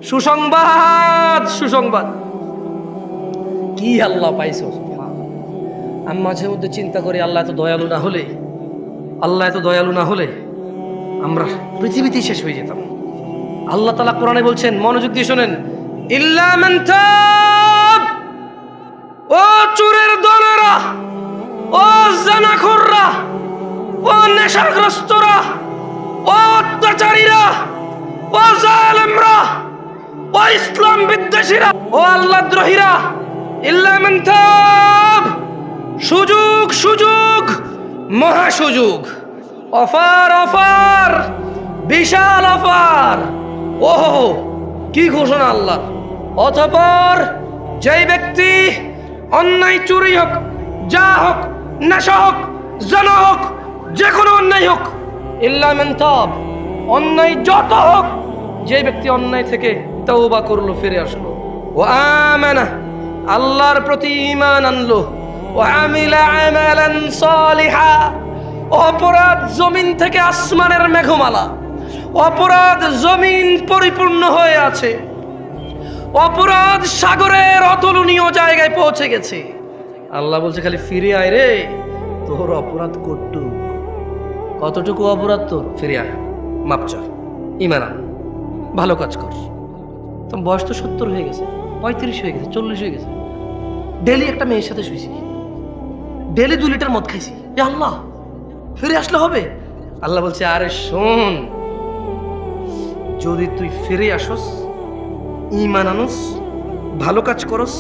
সুসংবাদ, সুসংবাদ। কি আল্লাহ পাইছো? আমি মাঝে মধ্যে চিন্তা করি, আল্লাহ এত দয়ালু না হলে, আল্লাহ এত দয়ালু না হলে আমরা পৃথিবীতেই শেষ হয়ে যেতাম। আল্লাহ তাআলা কোরআনে বলছেন, মনোযোগ দিয়ে শোনেন, ইল্লা মান তাব, ও চোরের দলেরা, ও জানাখোররা, ও নেশাগ্রস্তরা, ও অত্যাচারীরা, ও জালেমরা, ও ইসলাম বিদ্বেষীরা, ও আল্লাহদ্রোহীরা, ইল্লা মান তাব, সুযোগ, সুযোগ, মহা সুযোগ, অফার, অফার, বিশাল অফার। ওহো, কি ঘোষণা আল্লাহ! অতঃপর যেই ব্যক্তি অন্যায়, চুরি হোক, যা হোক, নেশা হোক, জানা হোক, যে কোনো অন্যায় হোক, ইল্লা মান তাব, অন্যায় যত হোক, যে ব্যক্তি অন্যায় থেকে তওবা করলো, ফিরে আসলো, ও আমানা, আল্লাহর প্রতি ঈমান আনলো, ও আমিলা আমালান সালিহা, অপরাধ জমিন থেকে আসমানের মেঘমালা, অপরাধ জমিন পরিপূর্ণ হয়ে আছে, অপরাধ সাগরের অতুলনীয় জায়গায় পৌঁছে গেছে। আল্লাহ বলছে, খালি ফিরে আয় রে, তোর অপরাধ কতটুকু অপরাধ তোর, ফিরে আয়, মাপ চা, ঈমান আন, ভালো কাজ কর। তোমার বয়স তো 70 হয়ে গেছে, 35 হয়ে গেছে, 40 হয়ে গেছে, ডেলি একটা মেয়ের সাথে শুয়েছি, ডেলি 2 লিটার মদ খাইছি, এ আল্লাহ, ফিরে আসলে হবে? আল্লাহ বলছে, আরে শোন, যদি তুই ফিরে আসস, ঈমান আনস, ভালো কাজ করস,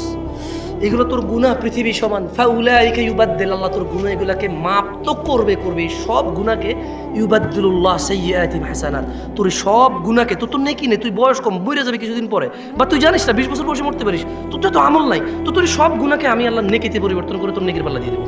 এগুলো তোর গুনাহ পৃথিবী সমান, ফাউলাইকা ইউবাদদিল, আল্লাহ তোর গুনাহ এগুলাকে মাপ তো করবে, সব গুনাহকে, ইউবাদদিলুল্লাহ সাইয়্যাতিহিম হাসানাত, তোর সব গুনাহকে, তোর নেকি নেই, তুই বয়স কম, মরে যাবে কিছুদিন পরে, বা তুই জানিস না 20 বছর বয়সে মরতে পারিস, তোর তো আমল নাই, তো তোর সব গুনাহকে আমি আল্লাহ নেকিতে পরিবর্তন করে তোর নেকির পাল্লা দিয়ে দেবো।